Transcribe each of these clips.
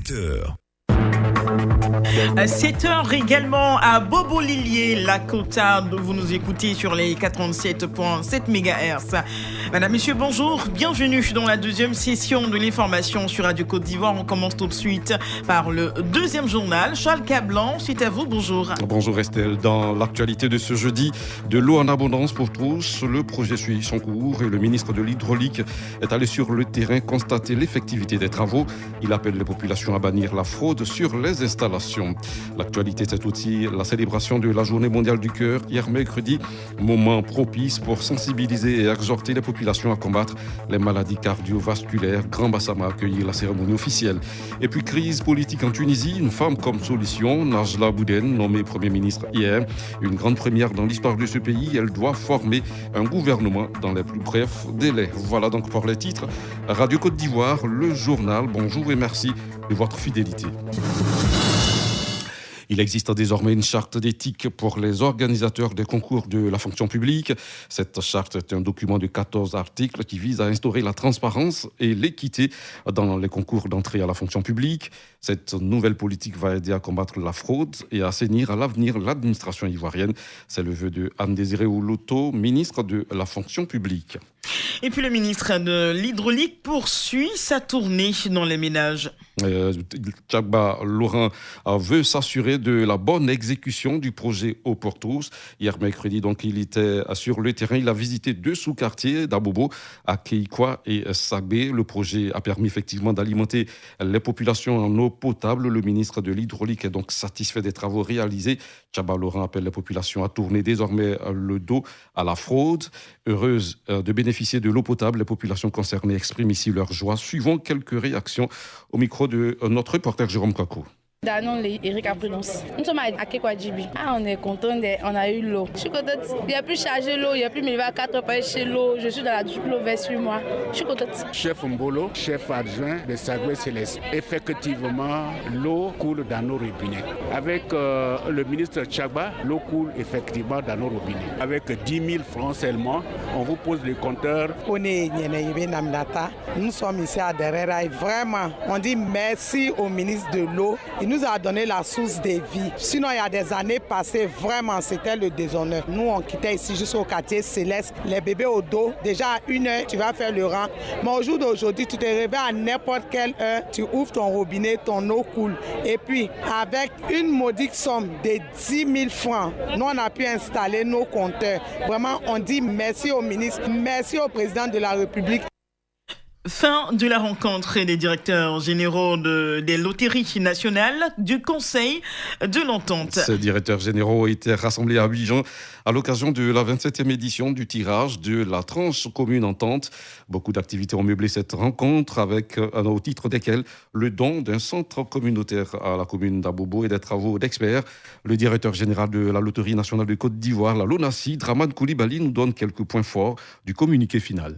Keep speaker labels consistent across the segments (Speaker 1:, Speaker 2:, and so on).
Speaker 1: 7h.
Speaker 2: À 7h également à Bobo-Lilier, la Cotarde, vous nous écoutez sur les 87.7 MHz. Madame, Monsieur, bonjour, bienvenue dans la deuxième session de l'information sur Radio Côte d'Ivoire. On commence tout de suite par le deuxième journal. Charles Cablan, c'est à vous, bonjour.
Speaker 3: Bonjour Estelle, dans l'actualité de ce jeudi, de l'eau en abondance pour tous, le projet suit son cours et le ministre de l'Hydraulique est allé sur le terrain constater l'effectivité des travaux. Il appelle les populations à bannir la fraude sur les installations. L'actualité, c'est aussi la célébration de la Journée mondiale du cœur hier mercredi, moment propice pour sensibiliser et exhorter les populations à combattre les maladies cardiovasculaires. Grand Bassam a accueilli la cérémonie officielle. Et puis crise politique en Tunisie, une femme comme solution, Najla Bouden, nommée Premier ministre hier. Une grande première dans l'histoire de ce pays, elle doit former un gouvernement dans les plus brefs délais. Voilà donc pour les titres. Radio Côte d'Ivoire, le journal, bonjour et merci de votre fidélité. Il existe désormais une charte d'éthique pour les organisateurs des concours de la fonction publique. Cette charte est un document de 14 articles qui vise à instaurer la transparence et l'équité dans les concours d'entrée à la fonction publique. Cette nouvelle politique va aider à combattre la fraude et à assainir à l'avenir l'administration ivoirienne. C'est le vœu de Anne-Désirée Oloto, ministre de la fonction publique.
Speaker 2: Et puis le ministre de l'Hydraulique poursuit sa tournée dans les ménages.
Speaker 3: Tchagba Laurent veut s'assurer de la bonne exécution du projet Eau pour tous. Hier mercredi, donc, il était sur le terrain. Il a visité 2 sous-quartiers d'Abobo, à Keikwa et Sagbé. Le projet a permis effectivement d'alimenter les populations en eau potable. Le ministre de l'Hydraulique est donc satisfait des travaux réalisés. Tchagba Laurent appelle les populations à tourner désormais le dos à la fraude. Heureuse de bénéficier de l'eau potable, les populations concernées expriment ici leur joie. Suivons quelques réactions au micro de notre reporter Jérôme Kakou.
Speaker 4: Danon Eric Aprinos. Nous sommes à Kekwadjibi. On est content, on a eu l'eau. Je suis contente. Il n'y a plus chargé l'eau, il n'y a plus mais il va 4 heures chez l'eau. Je suis dans la douche l'eau vers 8 mois. Je suis contente.
Speaker 5: Chef Mbolo, chef adjoint de Sagué Céleste. Effectivement, l'eau coule dans nos robinets. Avec le ministre Tchagba, l'eau coule effectivement dans nos robinets. Avec 10 000 francs seulement, on vous pose les compteurs.
Speaker 6: Nous sommes ici à Derera et vraiment, on dit merci au ministre de l'eau. Il nous a donné la source des vies. Sinon, il y a des années passées, vraiment, c'était le déshonneur. Nous, on quittait ici jusqu'au quartier Céleste. Les bébés au dos, déjà à 1h, tu vas faire le rang. Mais au jour d'aujourd'hui, tu te réveilles à n'importe quelle heure, tu ouvres ton robinet, ton eau coule. Et puis, avec une modique somme de 10 000 francs, nous, on a pu installer nos compteurs. Vraiment, on dit merci au ministre, merci au président de la République.
Speaker 2: Fin de la rencontre des directeurs généraux des loteries nationales du Conseil de l'Entente.
Speaker 3: Ces directeurs généraux étaient rassemblés à Abidjan à l'occasion de la 27e édition du tirage de la tranche commune Entente. Beaucoup d'activités ont meublé cette rencontre avec, au titre desquelles, le don d'un centre communautaire à la commune d'Abobo et des travaux d'experts. Le directeur général de la Loterie nationale de Côte d'Ivoire, la LONASI, Draman Koulibaly, nous donne quelques points forts du communiqué final.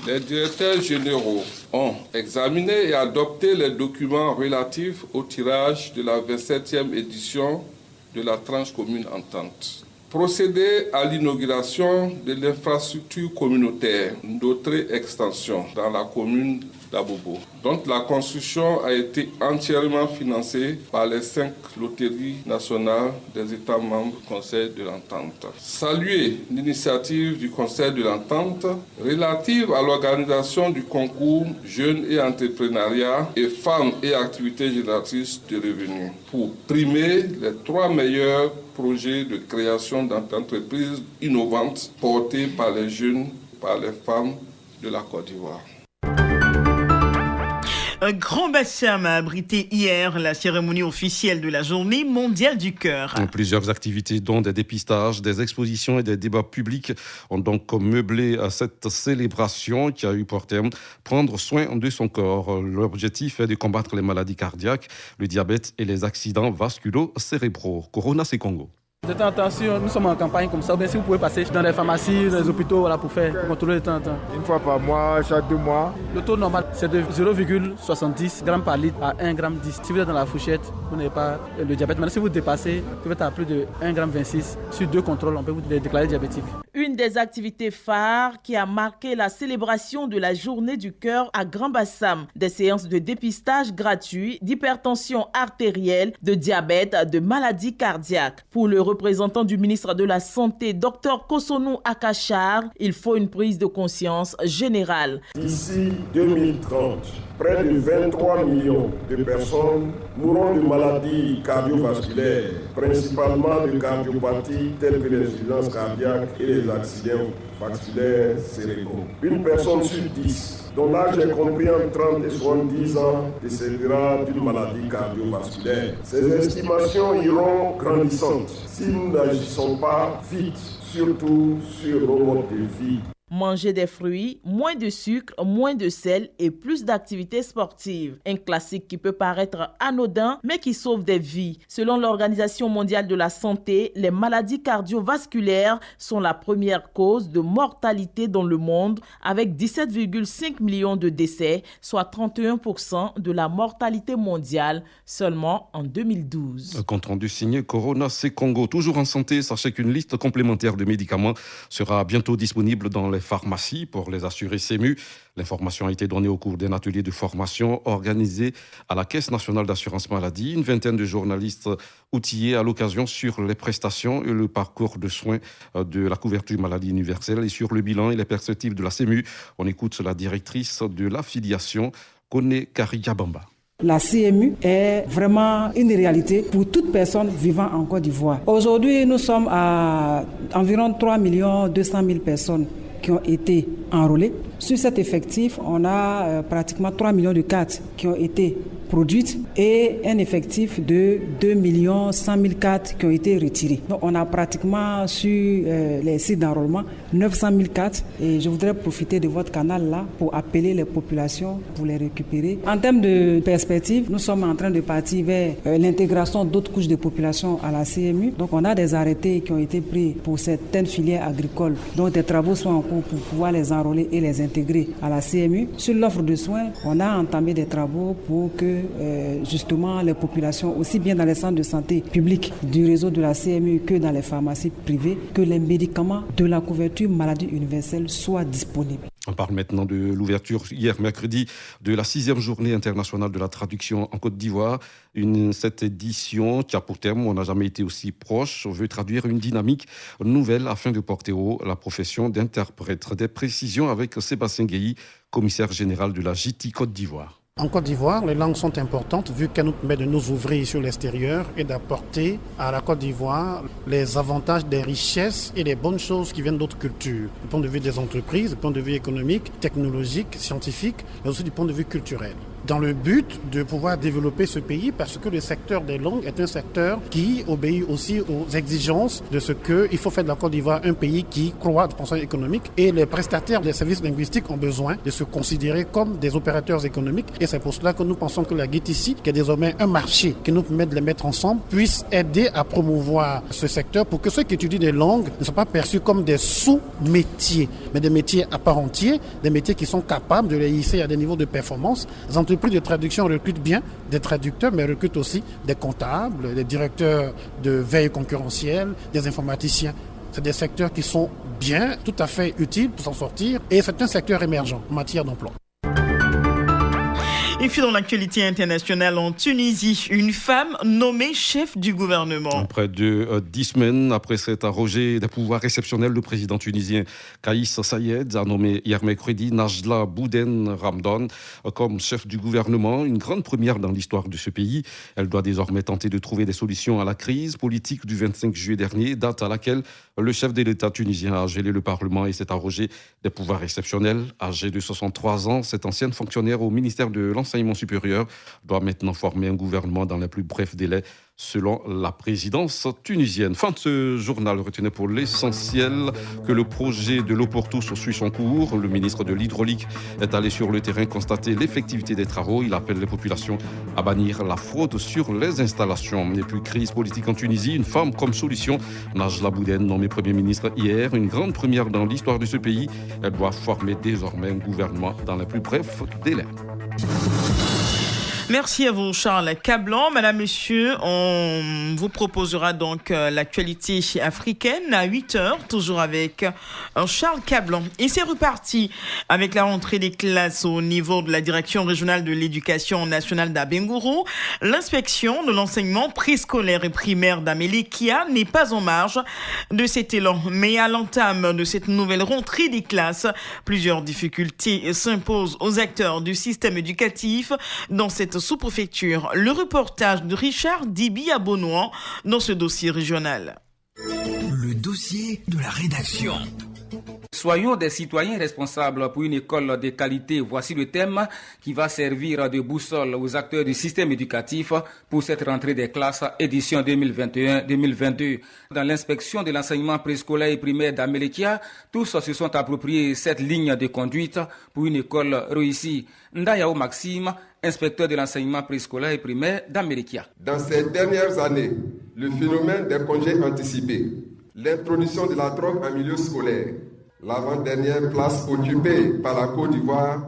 Speaker 7: Les directeurs généraux ont examiné et adopté les documents relatifs au tirage de la 27e édition de la tranche commune Entente. Procéder à l'inauguration de l'infrastructure communautaire Ndotré Extension dans la commune d'Abobo, dont la construction a été entièrement financée par les 5 loteries nationales des États membres du Conseil de l'Entente. Saluer l'initiative du Conseil de l'Entente relative à l'organisation du concours Jeunes et Entrepreneuriat et Femmes et Activités Génératrices de Revenus pour primer les 3 meilleurs projets de création d'entreprises innovantes portés par les jeunes, par les femmes de la Côte d'Ivoire.
Speaker 2: Grand Bassam a abrité hier la cérémonie officielle de la Journée mondiale du cœur.
Speaker 3: Plusieurs activités, dont des dépistages, des expositions et des débats publics, ont donc meublé cette célébration qui a eu pour terme prendre soin de son corps. L'objectif est de combattre les maladies cardiaques, le diabète et les accidents vasculo-cérébraux. Corona, c'est Congo.
Speaker 1: De temps en temps, si nous sommes en campagne comme ça, bien si vous pouvez passer dans les pharmacies, dans les hôpitaux, voilà, pour faire contrôler de temps en temps.
Speaker 8: Une fois par mois, chaque 2 mois.
Speaker 1: Le taux normal, c'est de 0,70 grammes par litre à 1,10 g. Si vous êtes dans la fourchette, vous n'avez pas le diabète. Maintenant, si vous dépassez, vous êtes à plus de 1,26 g, sur 2 contrôles, on peut vous déclarer diabétique.
Speaker 2: Une des activités phares qui a marqué la célébration de la journée du cœur à Grand-Bassam. Des séances de dépistage gratuits d'hypertension artérielle, de diabète, de maladies cardiaques. Pour le représentant du ministre de la Santé, Dr Kosonou Akachar, il faut une prise de conscience générale.
Speaker 9: D'ici 2030, près de 23 millions de personnes mourront de maladies cardiovasculaires, principalement de cardiopathies telles que les insuffisances cardiaques et les accidents vasculaires cérébraux. Une personne sur 10, dont l'âge est compris entre 30 et 70 ans, décédera d'une maladie cardiovasculaire. Ces estimations iront grandissantes si nous n'agissons pas vite, surtout sur nos modes de vie.
Speaker 2: Manger des fruits, moins de sucre, moins de sel et plus d'activités sportives. Un classique qui peut paraître anodin, mais qui sauve des vies. Selon l'Organisation mondiale de la santé, les maladies cardiovasculaires sont la première cause de mortalité dans le monde, avec 17,5 millions de décès, soit 31% de la mortalité mondiale seulement en 2012.
Speaker 3: Compte rendu signé Corona C Congo. Toujours en santé, sachez qu'une liste complémentaire de médicaments sera bientôt disponible dans les pharmacies pour les assurés CEMU. L'information a été donnée au cours d'un atelier de formation organisé à la Caisse nationale d'assurance maladie. Une vingtaine de journalistes outillés à l'occasion sur les prestations et le parcours de soins de la couverture maladie universelle et sur le bilan et les perspectives de la CEMU. On écoute la directrice de l'affiliation, Kone Kariyabamba.
Speaker 10: La CMU est vraiment une réalité pour toute personne vivant en Côte d'Ivoire. Aujourd'hui, nous sommes à environ 3 200 000 personnes qui ont été enrôlées. Sur cet effectif, on a pratiquement 3 millions de cartes qui ont été produites et un effectif de 2 100 000 cartes qui ont été retirées. Donc on a pratiquement sur les sites d'enrôlement 900 000 cartes et je voudrais profiter de votre canal là pour appeler les populations pour les récupérer. En termes de perspective, nous sommes en train de partir vers l'intégration d'autres couches de population à la CMU. Donc on a des arrêtés qui ont été pris pour certaines filières agricoles dont des travaux sont en cours pour pouvoir les enrôler et les intégrer à la CMU. Sur l'offre de soins, on a entamé des travaux pour que justement les populations, aussi bien dans les centres de santé publics du réseau de la CMU que dans les pharmacies privées, que les médicaments de la couverture maladie universelle soient disponibles.
Speaker 3: On parle maintenant de l'ouverture hier mercredi de la 6e journée internationale de la traduction en Côte d'Ivoire. Cette édition qui a pour terme, on n'a jamais été aussi proche, veut traduire une dynamique nouvelle afin de porter haut la profession d'interprète. Des précisions avec Sébastien Guéhi, commissaire général de la JT Côte d'Ivoire.
Speaker 11: En Côte d'Ivoire, les langues sont importantes vu qu'elles nous permettent de nous ouvrir sur l'extérieur et d'apporter à la Côte d'Ivoire les avantages des richesses et des bonnes choses qui viennent d'autres cultures. Du point de vue des entreprises, du point de vue économique, technologique, scientifique, mais aussi du point de vue culturel. Dans le but de pouvoir développer ce pays parce que le secteur des langues est un secteur qui obéit aussi aux exigences de ce qu'il faut faire de la Côte d'Ivoire un pays qui croît de façon économique et les prestataires des services linguistiques ont besoin de se considérer comme des opérateurs économiques et c'est pour cela que nous pensons que la GTC, qui est désormais un marché qui nous permet de les mettre ensemble, puisse aider à promouvoir ce secteur pour que ceux qui étudient des langues ne soient pas perçus comme des sous-métiers, mais des métiers à part entière, des métiers qui sont capables de les hisser à des niveaux de performance. Les entreprises de traduction recrutent bien des traducteurs, mais recrutent aussi des comptables, des directeurs de veille concurrentielle, des informaticiens. C'est des secteurs qui sont bien, tout à fait utiles pour s'en sortir et c'est un secteur émergent en matière d'emploi.
Speaker 2: Et puis dans l'actualité internationale en Tunisie, une femme nommée chef du gouvernement.
Speaker 3: Près de 10 semaines après s'être arrogé des pouvoirs exceptionnels, le président tunisien Kaïs Saïed a nommé hier mercredi Najla Bouden Ramdan comme chef du gouvernement. Une grande première dans l'histoire de ce pays. Elle doit désormais tenter de trouver des solutions à la crise politique du 25 juillet dernier, date à laquelle le chef de l'État tunisien a gelé le Parlement et s'est arrogé des pouvoirs exceptionnels. Âgée de 63 ans, cette ancienne fonctionnaire au ministère de l'Enseignement l'enseignement supérieur doit maintenant former un gouvernement dans les plus brefs délais, selon la présidence tunisienne. Fin de ce journal. Retenez pour l'essentiel que le projet de l'eau pour tous suit son cours. Le ministre de l'Hydraulique est allé sur le terrain constater l'effectivité des travaux. Il appelle les populations à bannir la fraude sur les installations. Et puis, crise politique en Tunisie, une femme comme solution. Najla Bouden, nommée Premier ministre hier, une grande première dans l'histoire de ce pays. Elle doit former désormais un gouvernement dans les plus brefs délais.
Speaker 2: Merci à vous, Charles Cablan. Madame, Monsieur, on vous proposera donc l'actualité africaine à 8h, toujours avec Charles Cablan. Et c'est reparti avec la rentrée des classes au niveau de la direction régionale de l'éducation nationale d'Abengourou. L'inspection de l'enseignement préscolaire et primaire d'Amélékia n'est pas en marge de cet élan. Mais à l'entame de cette nouvelle rentrée des classes, plusieurs difficultés s'imposent aux acteurs du système éducatif dans cette sous-préfecture. Le reportage de Richard Dibi à Bonouan dans ce dossier régional.
Speaker 12: Le dossier de la rédaction.
Speaker 13: Soyons des citoyens responsables pour une école de qualité. Voici le thème qui va servir de boussole aux acteurs du système éducatif pour cette rentrée des classes édition 2021-2022. Dans l'inspection de l'enseignement préscolaire et primaire d'Amélékia, tous se sont appropriés cette ligne de conduite pour une école réussie. Ndayao Maxime, inspecteur de l'enseignement préscolaire et primaire d'Amélékia.
Speaker 9: Dans ces dernières années, le phénomène des congés anticipés, l'introduction de la drogue en milieu scolaire, l'avant-dernière place occupée par la Côte d'Ivoire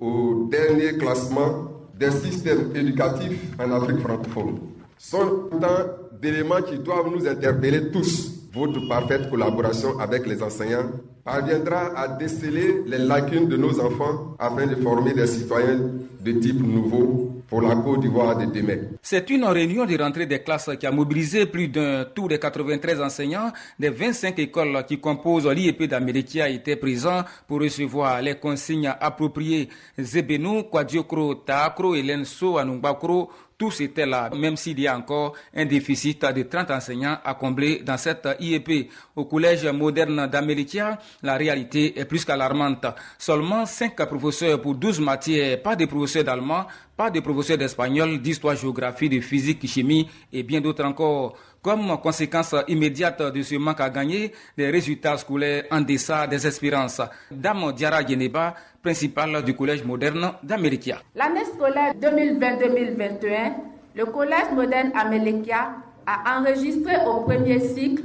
Speaker 9: au dernier classement des systèmes éducatifs en Afrique francophone sont autant d'éléments qui doivent nous interpeller tous. Votre parfaite collaboration avec les enseignants parviendra à déceler les lacunes de nos enfants afin de former des citoyens de type nouveau pour la Côte d'Ivoire de demain.
Speaker 13: C'est une réunion de rentrée des classes qui a mobilisé plus d'un tour des 93 enseignants des 25 écoles qui composent l'IEP d'Amélékia étaient présents pour recevoir les consignes appropriées. Zebeno, Kwadiokro, Taakro, Elenso, Anungbakro, tous étaient là, même s'il y a encore un déficit de 30 enseignants à combler dans cette IEP. Au collège moderne d'Amélékia, la réalité est plus qu'alarmante. Seulement 5 professeurs pour 12 matières, pas de professeurs d'allemand, pas de professeurs d'espagnol, d'histoire, géographie, de physique, chimie et bien d'autres encore. Comme conséquence immédiate de ce manque à gagner, des résultats scolaires en deçà des espérances. Dame Diara Geneba, principale du collège moderne d'Amélékia.
Speaker 14: L'année scolaire 2020-2021, le collège moderne Amélékia a enregistré au premier cycle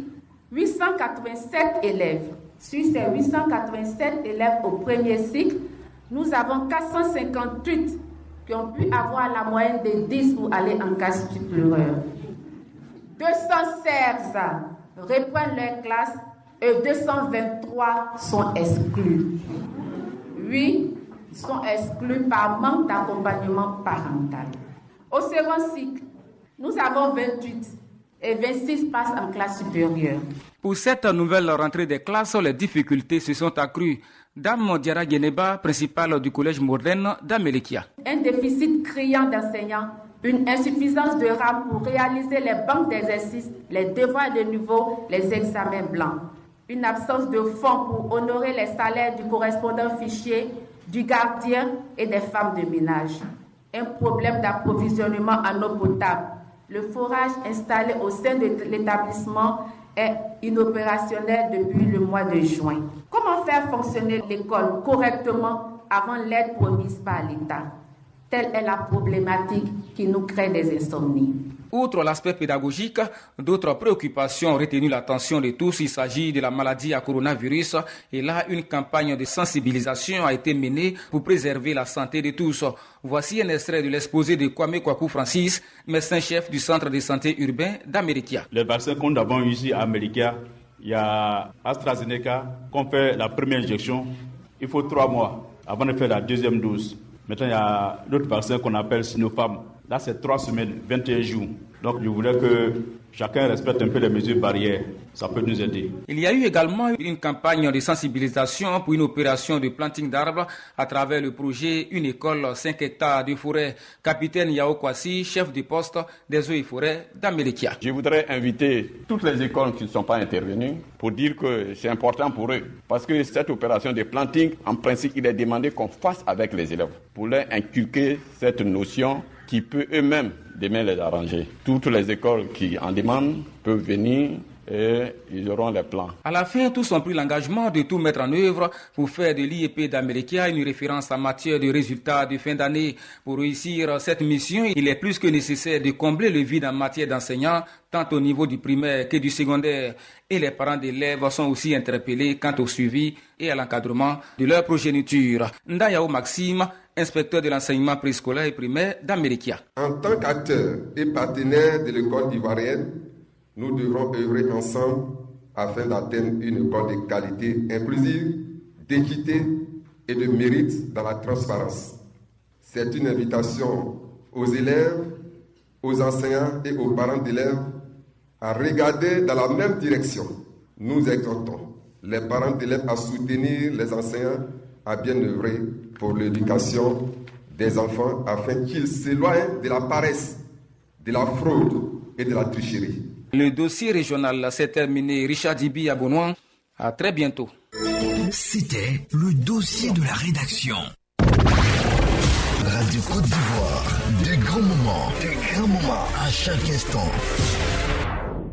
Speaker 14: 887 élèves. Sur ces 887 élèves au premier cycle, nous avons 458 qui ont pu avoir la moyenne de 10 pour aller en classe supérieure. 216 reprennent leur classe et 223 sont exclus. 8 sont exclus par manque d'accompagnement parental. Au second cycle, nous avons 28 et 26 passent en classe supérieure.
Speaker 13: Pour cette nouvelle rentrée des classes, les difficultés se sont accrues. Dame Diara Geneba, principale du collège moderne d'Amélékia.
Speaker 14: Un déficit criant d'enseignants, une insuffisance de RAM pour réaliser les banques d'exercices, les devoirs de niveau, les examens blancs. Une absence de fonds pour honorer les salaires du correspondant fichier, du gardien et des femmes de ménage. Un problème d'approvisionnement en eau potable. Le forage installé au sein de l'établissement est inopérationnel depuis le mois de juin. Comment faire fonctionner l'école correctement avant l'aide promise par l'État? Telle est la problématique qui nous crée des insomnies.
Speaker 13: Outre l'aspect pédagogique, d'autres préoccupations ont retenu l'attention de tous. Il s'agit de la maladie à coronavirus. Et là, une campagne de sensibilisation a été menée pour préserver la santé de tous. Voici un extrait de l'exposé de Kwame Kwaku Francis, médecin-chef du centre de santé urbain d'Amélékia.
Speaker 15: Les vaccins qu'on a ici à Amélékia, il y a AstraZeneca, qu'on fait la première injection, il faut 3 mois avant de faire la deuxième dose. Maintenant, il y a l'autre vaccin qu'on appelle Sinopharm. Là, c'est 3 semaines, 21 jours. Donc je voulais que chacun respecte un peu les mesures barrières. Ça peut nous aider.
Speaker 13: Il y a eu également une campagne de sensibilisation pour une opération de planting d'arbres à travers le projet Une école 5 hectares de forêt. Capitaine Yao Kwasi, chef de poste des eaux et forêts d'Amérikia.
Speaker 16: Je voudrais inviter toutes les écoles qui ne sont pas intervenues pour dire que c'est important pour eux. Parce que cette opération de planting, en principe, il est demandé qu'on fasse avec les élèves pour leur inculquer cette notion qui peut eux-mêmes demain les arranger. Toutes les écoles qui en demandent peuvent venir et ils auront les plans.
Speaker 13: À la fin, tous ont pris l'engagement de tout mettre en œuvre pour faire de l'IEP d'Amérikia une référence en matière de résultats de fin d'année. Pour réussir cette mission, il est plus que nécessaire de combler le vide en matière d'enseignants, tant au niveau du primaire que du secondaire. Et les parents d'élèves sont aussi interpellés quant au suivi et à l'encadrement de leur progéniture. Ndayao Maxime, inspecteur de l'enseignement préscolaire et primaire d'Amérikia.
Speaker 9: En tant qu'acteurs et partenaires de l'école ivoirienne, nous devrons œuvrer ensemble afin d'atteindre une école de qualité inclusive, d'équité et de mérite dans la transparence. C'est une invitation aux élèves, aux enseignants et aux parents d'élèves à regarder dans la même direction. Nous exhortons les parents d'élèves à soutenir les enseignants à bien œuvrer pour l'éducation des enfants afin qu'ils s'éloignent de la paresse, de la fraude et de la tricherie.
Speaker 13: Le dossier régional s'est terminé. Richard Dibi à Bonouan. À très bientôt.
Speaker 12: C'était le dossier de la rédaction. Radio Côte d'Ivoire. Des grands moments à chaque instant.